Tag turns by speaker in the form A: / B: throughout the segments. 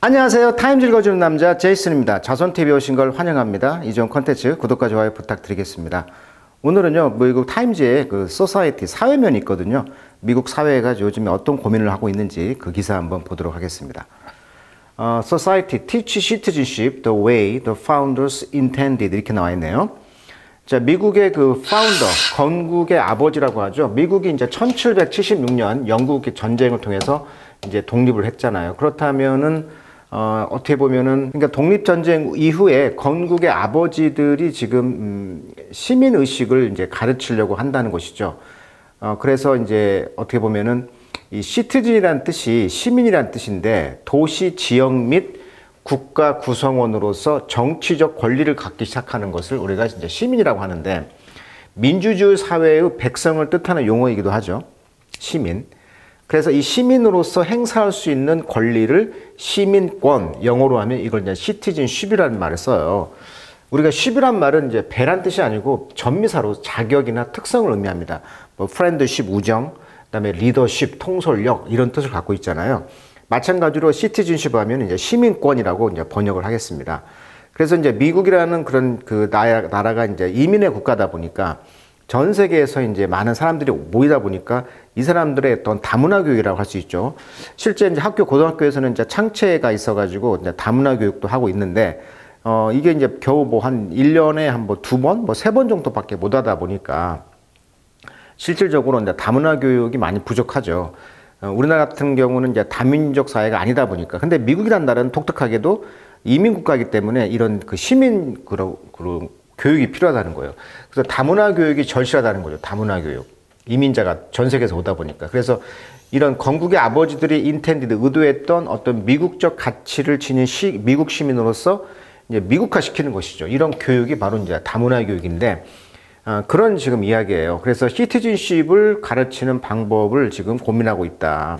A: 안녕하세요. 타임즈 읽어주는 남자 제이슨입니다. 자손TV에 오신 걸 환영합니다. 이전 컨텐츠 구독과 좋아요 부탁드리겠습니다. 오늘은요, 미국 타임즈의 그 소사이티 사회면이 있거든요. 미국 사회가 요즘에 어떤 고민을 하고 있는지 그 기사 한번 보도록 하겠습니다. Society teach citizenship the way the founders intended 이렇게 나와 있네요. 자, 미국의 그 파운더, 건국의 아버지라고 하죠. 미국이 이제 1776년 영국의 전쟁을 통해서 이제 독립을 했잖아요. 그렇다면은 어떻게 보면은, 그러니까 독립전쟁 이후에 건국의 아버지들이 지금, 시민의식을 이제 가르치려고 한다는 것이죠. 그래서 이제 어떻게 보면은, 이 시티즌이라는 뜻이 시민이라는 뜻인데, 도시, 지역 및 국가 구성원으로서 정치적 권리를 갖기 시작하는 것을 우리가 이제 시민이라고 하는데, 민주주의 사회의 백성을 뜻하는 용어이기도 하죠. 시민. 그래서 이 시민으로서 행사할 수 있는 권리를 시민권, 영어로 하면 이걸 이제 citizenship이라는 말을 써요. 우리가 ship이란 말은 이제 배란 뜻이 아니고 전미사로 자격이나 특성을 의미합니다. 뭐 friendship, 우정, 그다음에 leadership, 통솔력 이런 뜻을 갖고 있잖아요. 마찬가지로 citizenship 하면 이제 시민권이라고 이제 번역을 하겠습니다. 그래서 이제 미국이라는 그런 그 나라가 이제 이민의 국가다 보니까 전 세계에서 이제 많은 사람들이 모이다 보니까 이 사람들의 어떤 다문화 교육이라고 할 수 있죠. 실제 이제 학교, 고등학교에서는 이제 창체가 있어가지고 이제 다문화 교육도 하고 있는데, 이게 이제 겨우 뭐 한 1년에 한 뭐 2번, 뭐 3번 정도밖에 못 하다 보니까 실질적으로 이제 다문화 교육이 많이 부족하죠. 우리나라 같은 경우는 이제 다민족 사회가 아니다 보니까. 근데 미국이라는 나라는 독특하게도 이민국가이기 때문에 이런 그 시민 그런 교육이 필요하다는 거예요. 그래서 다문화 교육이 절실하다는 거죠. 다문화 교육. 이민자가 전 세계에서 오다 보니까. 그래서 이런 건국의 아버지들이 인텐디드, 의도했던 어떤 미국적 가치를 지닌 미국 시민으로서 이제 미국화 시키는 것이죠. 이런 교육이 바로 이제 다문화 교육인데, 그런 지금 이야기예요. 그래서 시티즌십을 가르치는 방법을 지금 고민하고 있다.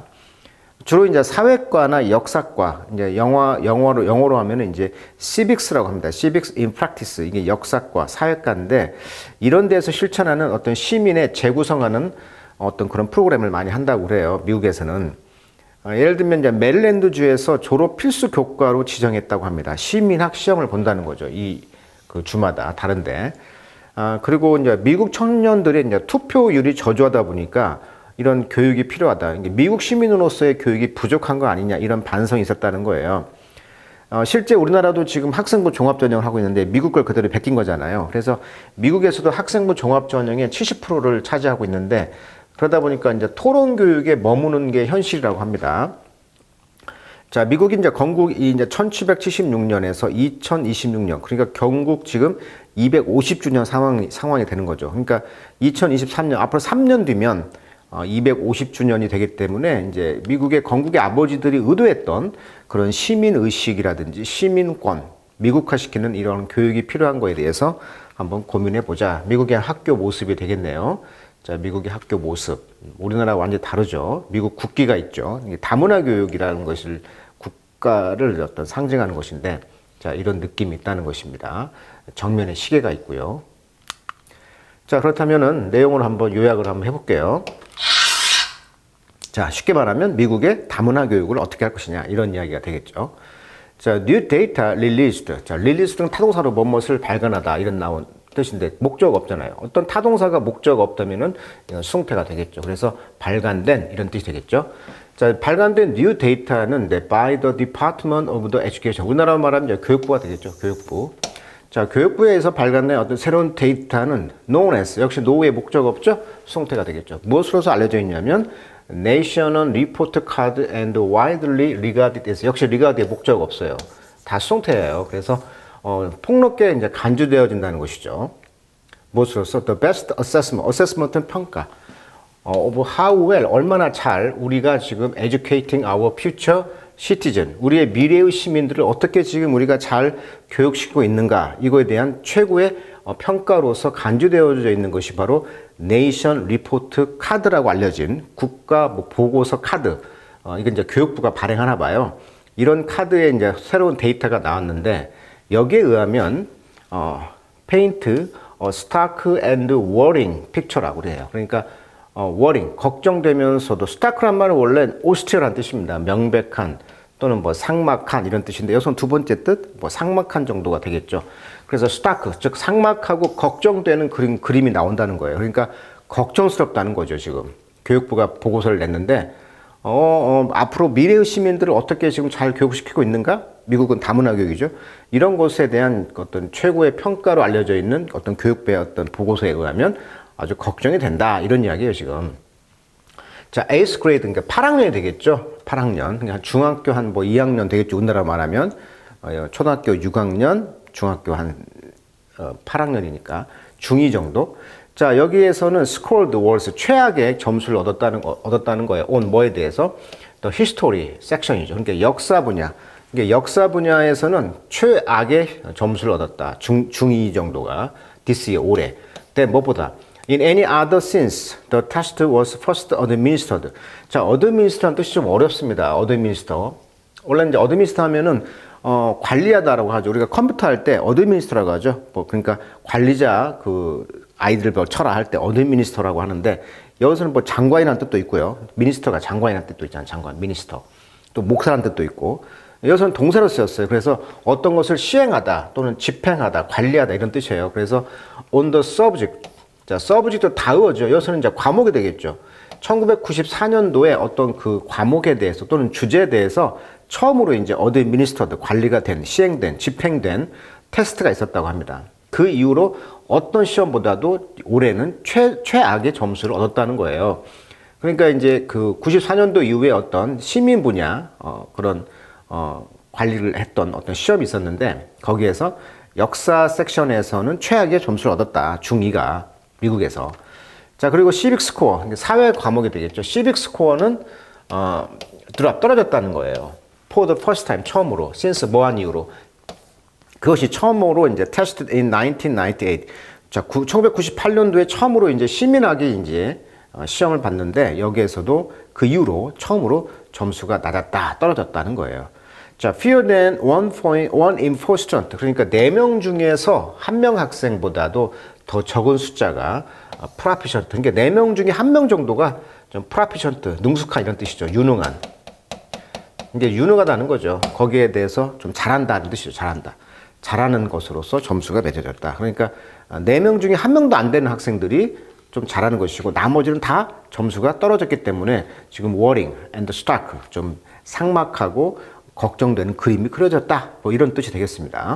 A: 주로 이제 사회과나 역사과, 이제 영어로 하면은 이제 civics라고 합니다. civics in practice. 이게 역사과, 사회과인데, 이런 데서 실천하는 어떤 시민의 재구성하는 어떤 그런 프로그램을 많이 한다고 그래요. 미국에서는. 예를 들면 이제 메릴랜드주에서 졸업 필수 교과로 지정했다고 합니다. 시민학 시험을 본다는 거죠. 그 주마다 다른데. 그리고 이제 미국 청년들의 이제 투표율이 저조하다 보니까 이런 교육이 필요하다. 미국 시민으로서의 교육이 부족한 거 아니냐, 이런 반성이 있었다는 거예요. 실제 우리나라도 지금 학생부 종합전형을 하고 있는데 미국 걸 그대로 베낀 거잖아요. 그래서 미국에서도 학생부 종합전형의 70%를 차지하고 있는데, 그러다 보니까 이제 토론 교육에 머무는 게 현실이라고 합니다. 자, 미국이 이제 건국이 이제 1776년에서 2026년, 그러니까 경국 지금 250주년 상황이 되는 거죠. 그러니까 2023년, 앞으로 3년 뒤면 250주년이 되기 때문에 이제 미국의 건국의 아버지들이 의도했던 그런 시민의식이라든지 시민권, 미국화시키는 이런 교육이 필요한 거에 대해서 한번 고민해 보자. 미국의 학교 모습이 되겠네요. 자, 미국의 학교 모습. 우리나라와 완전히 다르죠. 미국 국기가 있죠. 다문화 교육이라는 것을 국가를 어떤 상징하는 것인데, 자, 이런 느낌이 있다는 것입니다. 정면에 시계가 있고요. 자, 그렇다면은 내용을 한번 요약을 한번 해볼게요. 자, 쉽게 말하면 미국의 다문화 교육을 어떻게 할 것이냐, 이런 이야기가 되겠죠. 자, new data released. 자, released는 타동사로 무엇을 발견하다, 이런 나온 뜻인데 목적 없잖아요. 어떤 타동사가 목적 없다면은 수동태가 되겠죠. 그래서 발간된, 이런 뜻이 되겠죠. 자, 발간된 new data는 by the Department of the Education. 우리나라로 말하면 이제 교육부가 되겠죠. 교육부. 자, 교육부에서 발간된 어떤 새로운 데이터는 known as, 역시 no의 목적 없죠? 수동태가 되겠죠. 무엇으로서 알려져 있냐면 National Report Card and widely regarded as, 역시 regard의 목적 없어요. 다 수동태예요. 그래서 폭넓게 이제 간주되어진다는 것이죠. 무엇으로서 the best assessment, assessment은 평가, of how well, 얼마나 잘 우리가 지금 educating our future citizen, 우리의 미래의 시민들을 어떻게 지금 우리가 잘 교육시키고 있는가, 이거에 대한 최고의 평가로서 간주되어져 있는 것이 바로 네이션 리포트 카드라고 알려진 국가 뭐 보고서 카드. 이건 이제 교육부가 발행하나 봐요. 이런 카드에 이제 새로운 데이터가 나왔는데, 여기에 의하면 페인트 스타크 앤드 워링 픽처라고 그래요. 그러니까 워링, 걱정되면서도, 스타크란 말은 원래 오스티어란 뜻입니다. 명백한, 또는 뭐 삭막한 이런 뜻인데 여기서는 두 번째 뜻, 뭐 삭막한 정도가 되겠죠. 그래서 스타크, 즉 삭막하고 걱정되는 그림이 나온다는 거예요. 그러니까 걱정스럽다는 거죠, 지금. 교육부가 보고서를 냈는데 앞으로 미래의 시민들을 어떻게 지금 잘 교육시키고 있는가? 미국은 다문화 교육이죠. 이런 것에 대한 어떤 최고의 평가로 알려져 있는 어떤 교육부의 어떤 보고서에 의하면 아주 걱정이 된다. 이런 이야기예요, 지금. 자, 8th grade, 그러니까 8학년이 되겠죠. 8학년. 그러니까 중학교 한 뭐 2학년 되겠죠. 우리나라 말하면. 초등학교 6학년, 중학교 한 8학년이니까 중2 정도. 자, 여기에서는 scored worst, 최악의 점수를 얻었다는 거예요. on 뭐에 대해서? 또 history 섹션이죠. 그러니까 역사 분야. 그러니까 역사 분야에서는 최악의 점수를 얻었다. 중2 정도가 this year, 올해. 근데 무엇보다 in any other since the test was first administered. 자, administer한 뜻이 좀 어렵습니다. administer. 원래 이제 administer 하면은 관리하다라고 하죠. 우리가 컴퓨터 할 때 administra라고 하죠. 뭐 그러니까 관리자 그 아이들을 뭐 쳐라 할 때 administra라고 하는데 여기서는 뭐 장관이라는 뜻도 있고요. minister 장관이라는 뜻도 있잖아요. 장관, minister. 또 목사라는 뜻도 있고. 여기서는 동사로 쓰였어요. 그래서 어떤 것을 시행하다 또는 집행하다, 관리하다 이런 뜻이에요. 그래서 on the subject. 자, subject도 다으어죠. 여기서는 이제 과목이 되겠죠. 1994년도에 어떤 그 과목에 대해서 또는 주제에 대해서 처음으로 이제 administered, 관리가 된, 시행된, 집행된 테스트가 있었다고 합니다. 그 이후로 어떤 시험보다도 올해는 최악의 점수를 얻었다는 거예요. 그러니까 이제 그 94년도 이후에 어떤 시민 분야, 관리를 했던 어떤 시험이 있었는데 거기에서 역사 섹션에서는 최악의 점수를 얻었다. 중2가. 미국에서. 자, 그리고 시빅 스코어, 사회 과목이 되겠죠. 시빅 스코어는 떨어졌다는 거예요. For the first time, 처음으로. since 뭐한 이후로. 그것이 처음으로 이제 tested in 1998. 자, 1998년도에 처음으로 이제 시민학이 이제 시험을 봤는데 여기에서도 그 이후로 처음으로 점수가 낮았다, 떨어졌다는 거예요. 자, fewer than one in four student. 그러니까 4명 중에서 1명 학생보다도 더 적은 숫자가 proficient. 그러니까 4명 중에 1명 정도가 좀 proficient, 능숙한 이런 뜻이죠. 유능한. 이게 유능하다는 거죠. 거기에 대해서 좀 잘한다는 뜻이죠. 잘한다. 잘하는 것으로서 점수가 매겨졌다. 그러니까 4명 중에 1명도 안 되는 학생들이 좀 잘하는 것이고 나머지는 다 점수가 떨어졌기 때문에 지금 worrying and stark, 좀 삭막하고 걱정되는 그림이 그려졌다. 뭐 이런 뜻이 되겠습니다.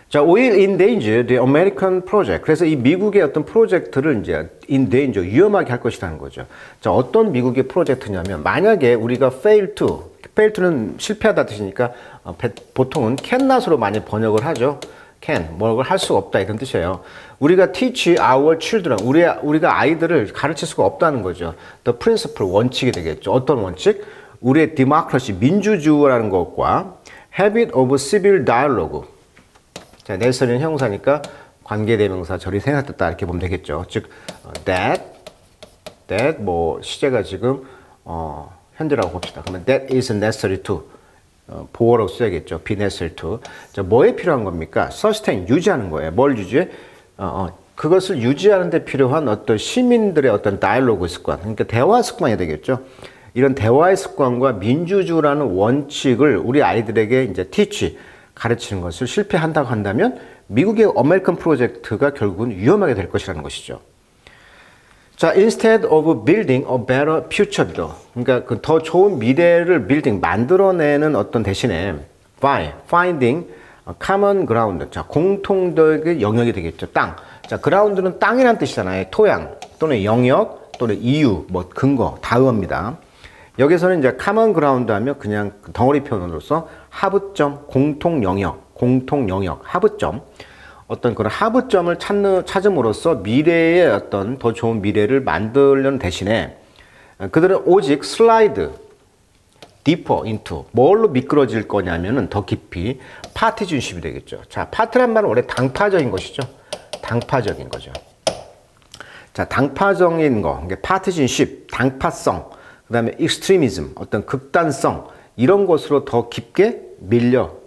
A: 자, will endanger the American project. 그래서 이 미국의 어떤 프로젝트를 이제 endanger, 위험하게 할 것이라는 거죠. 자, 어떤 미국의 프로젝트냐면 만약에 우리가 fail to는 실패하다 뜻이니까 보통은 cannot으로 많이 번역을 하죠. 뭘 할 수가 없다 이런 뜻이에요. 우리가 teach our children, 우리가 아이들을 가르칠 수가 없다는 거죠. The principle, 원칙이 되겠죠. 어떤 원칙? 우리의 democracy, 민주주의라는 것과 habit of civil dialogue. 자, necessary는 형용사니까 관계대명사 절이 생략됐다 이렇게 보면 되겠죠. 즉, that 뭐 시제가 지금 현재라고 봅시다. 그러면 that is necessary to. 보어로 써야겠죠. be necessary to. 자, 뭐에 필요한 겁니까? sustain, 유지하는 거예요. 뭘 유지해? 그것을 유지하는 데 필요한 어떤 시민들의 어떤 다이alogue 습관, 그러니까 대화 습관이 되겠죠. 이런 대화의 습관과 민주주의라는 원칙을 우리 아이들에게 이제 teach, 가르치는 것을 실패한다고 한다면 미국의 아메리칸 프로젝트가 결국은 위험하게 될 것이라는 것이죠. 자, instead of building a better future, 그러니까 그 더 좋은 미래를 만들어내는 어떤 대신에 by finding a common ground, 자, 공통적인 영역이 되겠죠. 땅. 자, ground는 땅이란 뜻이잖아요. 토양 또는 영역 또는 이유, 뭐 근거, 다음입니다. 여기서는 이제 common ground 하면 그냥 덩어리 표현으로서 하부점, 공통 영역, 하부점. 어떤 그런 하부점을 찾음으로써 미래의 어떤 더 좋은 미래를 만들려는 대신에 그들은 오직 슬라이드, deeper into, 뭘로 미끄러질 거냐면은 더 깊이 파티준십이 되겠죠. 자, 파트란 말은 원래 당파적인 것이죠. 당파적인 거죠. 자, 당파적인 거, 그러니까 파티준십, 당파성, 그 다음에 extremism, 어떤 극단성, 이런 것으로 더 깊게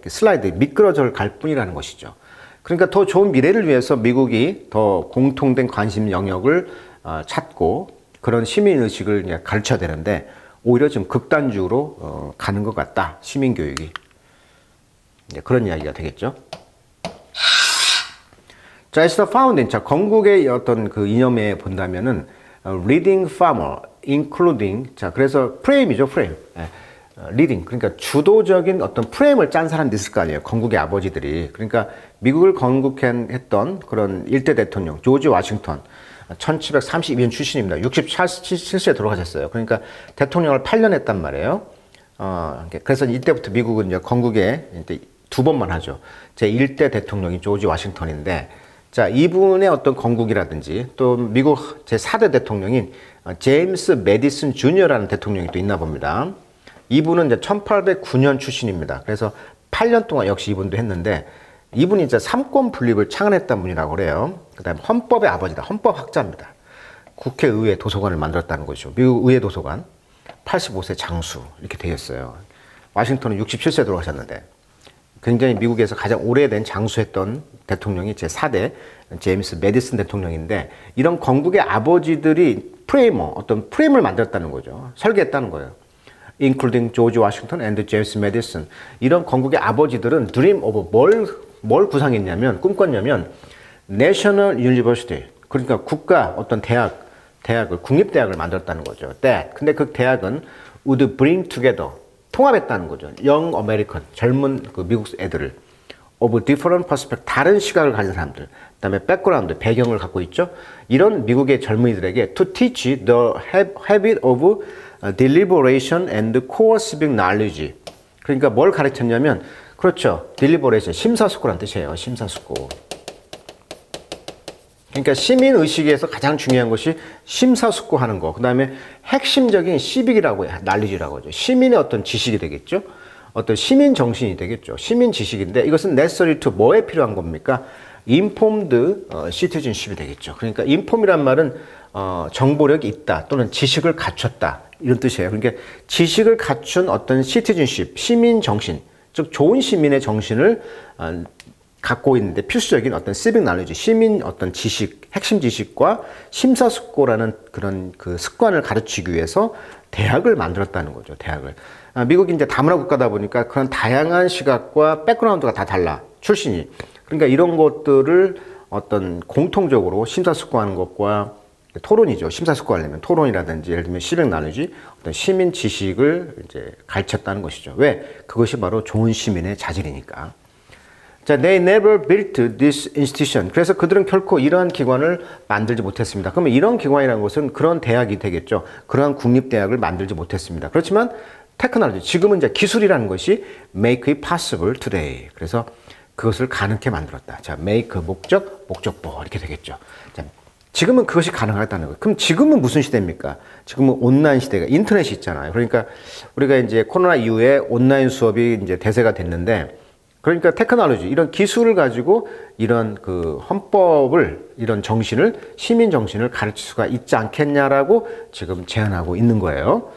A: 슬라이드, 미끄러져 갈 뿐이라는 것이죠. 그러니까 더 좋은 미래를 위해서 미국이 더 공통된 관심 영역을 찾고 그런 시민의식을 이제 가르쳐야 되는데 오히려 좀 극단적으로 가는 것 같다. 시민교육이. 그런 이야기가 되겠죠. 자, as the founding. 자, 건국의 어떤 그 이념에 본다면은 leading farmer, including. 자, 그래서 프레임이죠, 프레임. 리딩, 그러니까 주도적인 어떤 프레임을 짠 사람도 있을 거 아니에요. 건국의 아버지들이. 그러니까 미국을 건국했던 그런 일대 대통령 조지 워싱턴 1732년 출신입니다. 67세에 돌아가셨어요. 그러니까 대통령을 8년 했단 말이에요. 그래서 이때부터 미국은 이제 건국에 이제 2번만 하죠. 제 1대 대통령이 조지 워싱턴인데, 자, 이분의 어떤 건국이라든지 또 미국 제 4대 대통령인 제임스 메디슨 주니어라는 대통령이 또 있나 봅니다. 이분은 이제 1809년 출신입니다. 그래서 8년 동안 역시 이분도 했는데, 이분이 이제 삼권 분립을 창안했던 분이라고 그래요. 그 다음에 헌법의 아버지다. 헌법학자입니다. 국회의회 도서관을 만들었다는 거죠. 미국 의회 도서관. 85세 장수. 이렇게 되었어요. 워싱턴은 67세 돌아가셨는데, 굉장히 미국에서 가장 오래된 장수했던 대통령이 제 4대 제임스 메디슨 대통령인데, 이런 건국의 아버지들이 어떤 프레임을 만들었다는 거죠. 설계했다는 거예요. including George Washington and James Madison. 이런 건국의 아버지들은 dream of 뭘 구상했냐면, 꿈꿨냐면 National University, 그러니까 국가 어떤 대학을 국립대학을 만들었다는 거죠. 근데 그 대학은 would bring together, 통합했다는 거죠. Young American, 젊은 그 미국 애들을 of different perspective, 다른 시각을 가진 사람들, 그다음에 background, 배경을 갖고 있죠. 이런 미국의 젊은이들에게 to teach the habit of deliberation and core civic knowledge. 그러니까 뭘 가르쳤냐면, 그렇죠, deliberation, 심사숙고란 뜻이에요. 심사숙고. 그러니까 시민의식에서 가장 중요한 것이 심사숙고하는 거. 그 다음에 핵심적인 시빅이라고 해요. knowledge라고 하죠. 시민의 어떤 지식이 되겠죠. 어떤 시민 정신이 되겠죠. 시민 지식인데, 이것은 necessary to 뭐에 필요한 겁니까? informed citizenship이 되겠죠. 그러니까 inform이란 말은 정보력이 있다 또는 지식을 갖췄다 이런 뜻이에요. 그러니까 지식을 갖춘 어떤 citizenship, 시민 정신, 즉 좋은 시민의 정신을 갖고 있는데 필수적인 어떤 civic knowledge, 시민 어떤 지식, 핵심 지식과 심사숙고라는 그런 그 습관을 가르치기 위해서 대학을 만들었다는 거죠. 대학을. 미국이 이제 다문화 국가다 보니까 그런 다양한 시각과 백그라운드가 다 달라, 출신이. 그러니까 이런 것들을 어떤 공통적으로 심사숙고하는 것과 토론이죠. 심사숙고하려면 토론이라든지 예를 들면 시백 나누지 어떤 시민 지식을 이제 가르쳤다는 것이죠. 왜? 그것이 바로 좋은 시민의 자질이니까. 자, they never built this institution. 그래서 그들은 결코 이러한 기관을 만들지 못했습니다. 그러면 이런 기관이라는 것은 그런 대학이 되겠죠. 그러한 국립대학을 만들지 못했습니다. 그렇지만 테크놀로지, 지금은 이제 기술이라는 것이 make it possible today. 그래서 그것을 가능하게 만들었다. 자, make 목적보 이렇게 되겠죠. 자, 지금은 그것이 가능하다는 거예요. 그럼 지금은 무슨 시대입니까? 지금은 온라인 시대가, 인터넷이 있잖아요. 그러니까 우리가 이제 코로나 이후에 온라인 수업이 이제 대세가 됐는데, 그러니까 테크놀로지, 이런 기술을 가지고 이런 그 헌법을, 이런 정신을, 시민 정신을 가르칠 수가 있지 않겠냐라고 지금 제안하고 있는 거예요.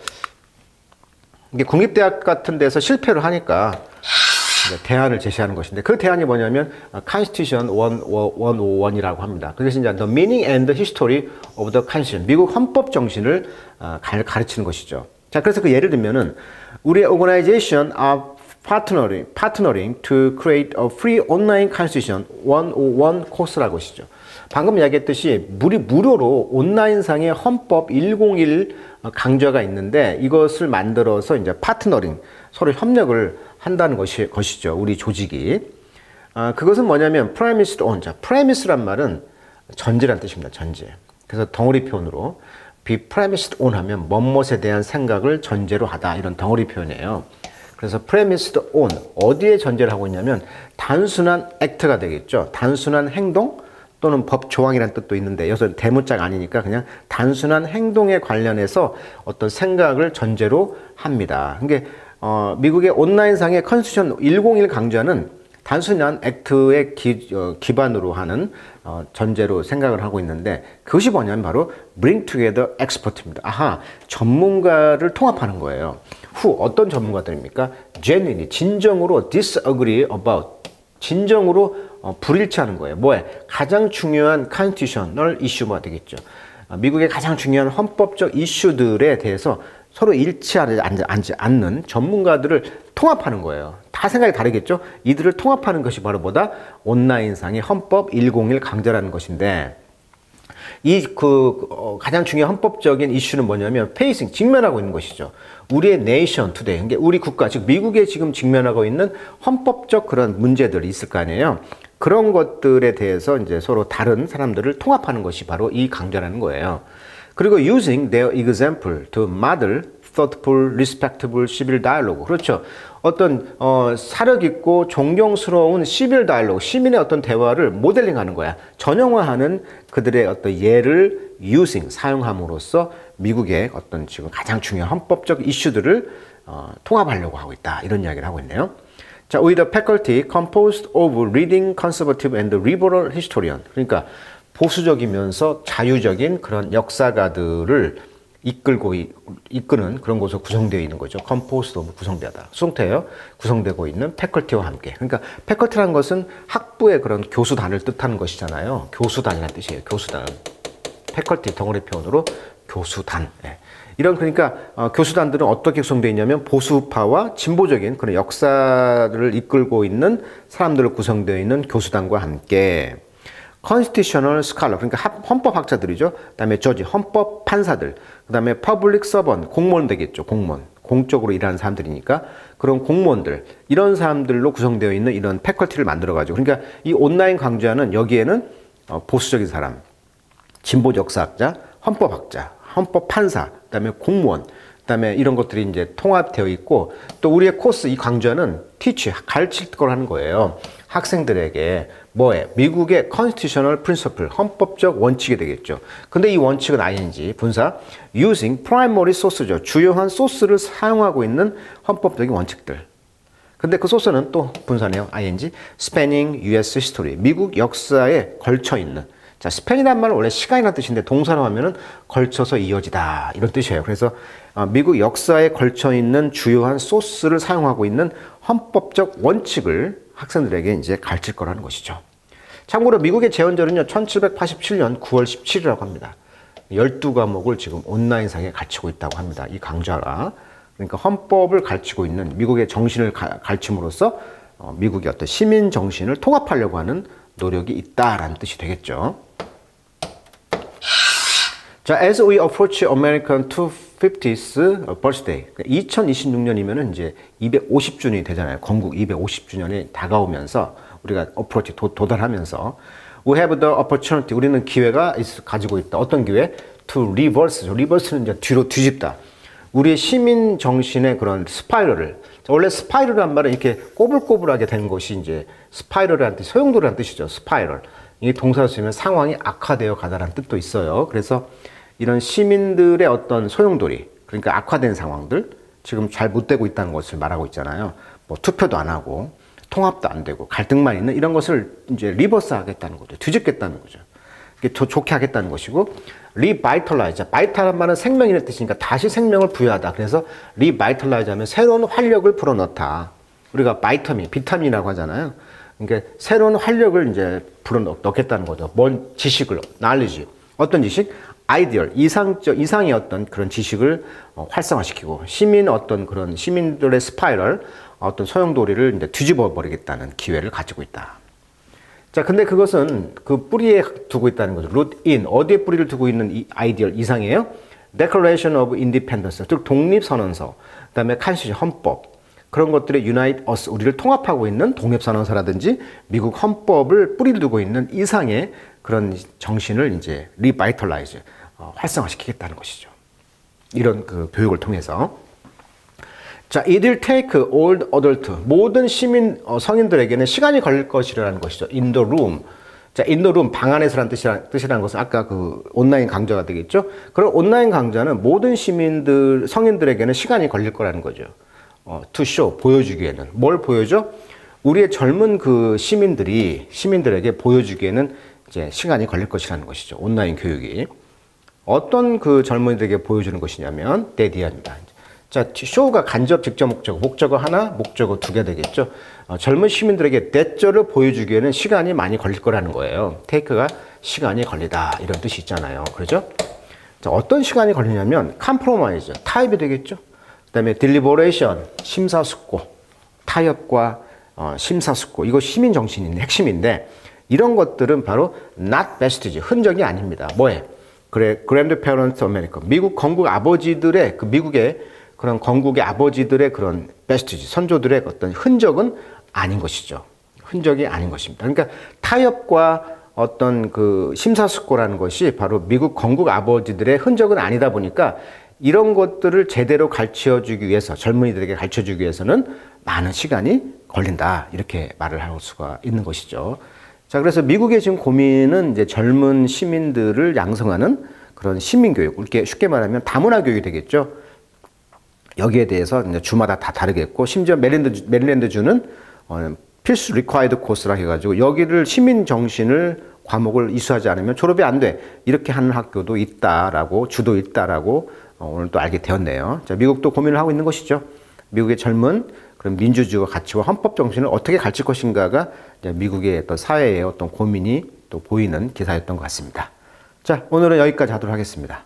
A: 이게 국립대학 같은 데서 실패를 하니까 대안을 제시하는 것인데, 그 대안이 뭐냐면 Constitution 101이라고 합니다. 그것이 이제 The Meaning and the History of the Constitution, 미국 헌법 정신을 가르치는 것이죠. 자, 그래서 그 예를 들면은 우리 organization are partnering to create a free online Constitution 101 코스라고 하시죠. 방금 이야기했듯이 무료로 온라인상의 헌법 101 강좌가 있는데, 이것을 만들어서 이제 파트너링, 서로 협력을 한다는 것이죠. 우리 조직이. 그것은 뭐냐면 premised on. 자, premise란 말은 전제란 뜻입니다. 전제. 그래서 덩어리 표현으로 be premised on 하면 뭐뭇에 대한 생각을 전제로 하다, 이런 덩어리 표현이에요. 그래서 premised on, 어디에 전제를 하고 있냐면 단순한 act가 되겠죠. 단순한 행동 또는 법 조항이라는 뜻도 있는데, 여기서 대문자가 아니니까 그냥 단순한 행동에 관련해서 어떤 생각을 전제로 합니다. 그러니까 미국의 온라인상의 컨스티튜션 101 강좌는 단순한 액트의 기반으로 하는 전제로 생각을 하고 있는데, 그것이 뭐냐면 바로 bring together expert입니다. 아하, 전문가를 통합하는 거예요. 어떤 전문가들입니까? genuinely, 진정으로 disagree about, 진정으로 불일치하는 거예요. 뭐에? 가장 중요한 constitutional issue가 되겠죠. 미국의 가장 중요한 헌법적 이슈들에 대해서 서로 일치하지 않는 전문가들을 통합하는 거예요. 다 생각이 다르겠죠? 이들을 통합하는 것이 바로 뭐다? 온라인상의 헌법 101 강좌라는 것인데, 가장 중요한 헌법적인 이슈는 뭐냐면 페이싱, 직면하고 있는 것이죠. 우리의 네이션 투데이, 그러니까 우리 국가, 즉 미국에 지금 직면하고 있는 헌법적 그런 문제들이 있을 거 아니에요. 그런 것들에 대해서 이제 서로 다른 사람들을 통합하는 것이 바로 이 강좌라는 거예요. 그리고 using their example to model thoughtful, respectable civil dialogue. 그렇죠. 어떤 사려 깊고 존경스러운 civil dialogue, 시민의 어떤 대화를 모델링하는 거야. 전형화하는 그들의 어떤 예를 using, 사용함으로써 미국의 어떤 지금 가장 중요한 헌법적 이슈들을 통합하려고 하고 있다. 이런 이야기를 하고 있네요. 자, with a faculty composed of reading conservative and liberal historian. 그러니까 보수적이면서 자유적인 그런 역사가들을 이끄는 그런 곳으로 구성되어 있는 거죠. composed of 구성되다. 수동태예요. 구성되고 있는 패컬티와 함께. 그러니까 패컬티라는 것은 학부의 그런 교수단을 뜻하는 것이잖아요. 교수단이라는 뜻이에요. 교수단. 패컬티 덩어리 표현으로 교수단. 예. 이런 그러니까 교수단들은 어떻게 구성되어 있냐면 보수파와 진보적인 그런 역사를 이끌고 있는 사람들로 구성되어 있는 교수단과 함께 constitutional scholar, 그러니까 헌법학자들이죠. 그다음에 저지, 헌법 판사들, 그다음에 public servant, 공무원 되겠죠. 공무원, 공적으로 일하는 사람들이니까 그런 공무원들, 이런 사람들로 구성되어 있는 이런 패컬티를 만들어가지고, 그러니까 이 온라인 강좌는 여기에는 보수적인 사람, 진보 역사학자, 헌법학자, 헌법 판사, 그다음에 공무원, 그다음에 이런 것들이 이제 통합되어 있고, 또 우리의 코스 이 강좌는 teach, 가르칠 걸 하는 거예요. 학생들에게 뭐에? 미국의 constitutional principle, 헌법적 원칙이 되겠죠. 근데 이 원칙은 ing, 분사, using primary source죠. 주요한 소스를 사용하고 있는 헌법적인 원칙들. 근데 그 소스는 또 분사네요. ing, spanning US history, 미국 역사에 걸쳐 있는. 자, span이란 말은 원래 시간이라는 뜻인데 동사로 하면은 걸쳐서 이어지다 이런 뜻이에요. 그래서 미국 역사에 걸쳐 있는 주요한 소스를 사용하고 있는 헌법적 원칙을 학생들에게 이제 가르칠 거라는 것이죠. 참고로 미국의 재헌절은요, 1787년 9월 17일이라고 합니다. 12과목을 지금 온라인상에 가르치고 있다고 합니다. 이 강좌가. 그러니까 헌법을 가르치고 있는 미국의 정신을 가르침으로써 미국의 어떤 시민 정신을 통합하려고 하는 노력이 있다라는 뜻이 되겠죠. 자, as we approach American 250th birthday, 2026년이면은 이제 250주년이 되잖아요. 건국 250주년이 다가오면서 우리가 approach 도달하면서 we have the opportunity, 우리는 기회가 가지고 있다. 어떤 기회? To reverse. reverse는 이제 뒤로 뒤집다. 우리의 시민 정신의 그런 스파이럴을, 원래 스파이럴이란 말은 이렇게 꼬불꼬불하게 된 것이 이제 스파이럴이라는 뜻, 소용돌이라는 뜻이죠. 스파이럴. 이게 동사로 쓰면 상황이 악화되어 가다라는 뜻도 있어요. 그래서 이런 시민들의 어떤 소용돌이, 그러니까 악화된 상황들, 지금 잘 못 되고 있다는 것을 말하고 있잖아요. 뭐 투표도 안 하고 통합도 안 되고 갈등만 있는 이런 것을 이제 리버스 하겠다는 거죠. 뒤집겠다는 거죠. 이게 더 좋게 하겠다는 것이고, 리바이털라이즈, 바이탈한 말은 생명이라는 뜻이니까 다시 생명을 부여하다. 그래서 리바이털라이즈 하면 새로운 활력을 불어넣다. 우리가 비타민이라고 하잖아요. 그러니까 새로운 활력을 이제 불어넣겠다는 거죠. 뭔 지식을, knowledge. 어떤 지식? 아이디얼, 이상의 어떤 그런 지식을 활성화시키고, 어떤 그런 시민들의 스파이럴, 어떤 소용돌이를 이제 뒤집어 버리겠다는 기회를 가지고 있다. 자, 근데 그것은 그 뿌리에 두고 있다는 거죠. root in, 어디에 뿌리를 두고 있는 이 아이디얼 이상이에요? Declaration of Independence, 즉 독립선언서, 그 다음에 Constitution, 헌법, 그런 것들에 unite us, 우리를 통합하고 있는 독립선언서라든지 미국 헌법을 뿌리를 두고 있는 이상의 그런 정신을 이제 revitalize, 활성화시키겠다는 것이죠. 이런 그 교육을 통해서. 자, it will take old adult, 모든 시민, 성인들에게는 시간이 걸릴 것이라는 것이죠. in the room. 자, in the room, 방 안에서라는 뜻이라는 것은 아까 그 온라인 강좌가 되겠죠. 그럼 온라인 강좌는 모든 시민들, 성인들에게는 시간이 걸릴 거라는 거죠. to show, 보여주기에는. 뭘 보여줘? 우리의 젊은 그 시민들에게 보여주기에는 이제 시간이 걸릴 것이라는 것이죠. 온라인 교육이. 어떤 그 젊은이들에게 보여주는 것이냐면, 데디아입니다. 자, show가 간접, 직접 목적어, 목적어 하나, 목적어 두 개 되겠죠. 젊은 시민들에게 대절을 보여주기에는 시간이 많이 걸릴 거라는 거예요. take가 시간이 걸리다, 이런 뜻이 있잖아요. 그렇죠? 자, 어떤 시간이 걸리냐면 컴프로마이즈, 타협이 되겠죠. 그다음에 딜리버레이션, 심사숙고, 타협과 심사숙고. 이거 시민 정신이 핵심인데 이런 것들은 바로 not vestige, 흔적이 아닙니다. 뭐에? 그래, grandparents America, 미국 건국 아버지들의 그 미국의 그런 건국의 아버지들의 그런 vestige, 선조들의 어떤 흔적은 아닌 것이죠. 흔적이 아닌 것입니다. 그러니까 타협과 어떤 그 심사숙고라는 것이 바로 미국 건국 아버지들의 흔적은 아니다 보니까 이런 것들을 제대로 가르쳐주기 위해서, 젊은이들에게 가르쳐주기 위해서는 많은 시간이 걸린다. 이렇게 말을 할 수가 있는 것이죠. 자, 그래서 미국의 지금 고민은 이제 젊은 시민들을 양성하는 그런 시민교육, 이렇게 쉽게 말하면 다문화 교육이 되겠죠. 여기에 대해서 이제 주마다 다 다르겠고, 심지어 메릴랜드주는 필수 리ኳ이드 코스라 해가지고 여기를 시민 정신을 과목을 이수하지 않으면 졸업이 안 돼. 이렇게 하는 학교도 있다라고, 주도 있다라고 오늘 또 알게 되었네요. 자, 미국도 고민을 하고 있는 것이죠. 미국의 젊은 그런 민주주의와 가치와 헌법 정신을 어떻게 가르칠 것인가가 미국의 어떤 사회의 어떤 고민이 또 보이는 기사였던 것 같습니다. 자, 오늘은 여기까지 하도록 하겠습니다.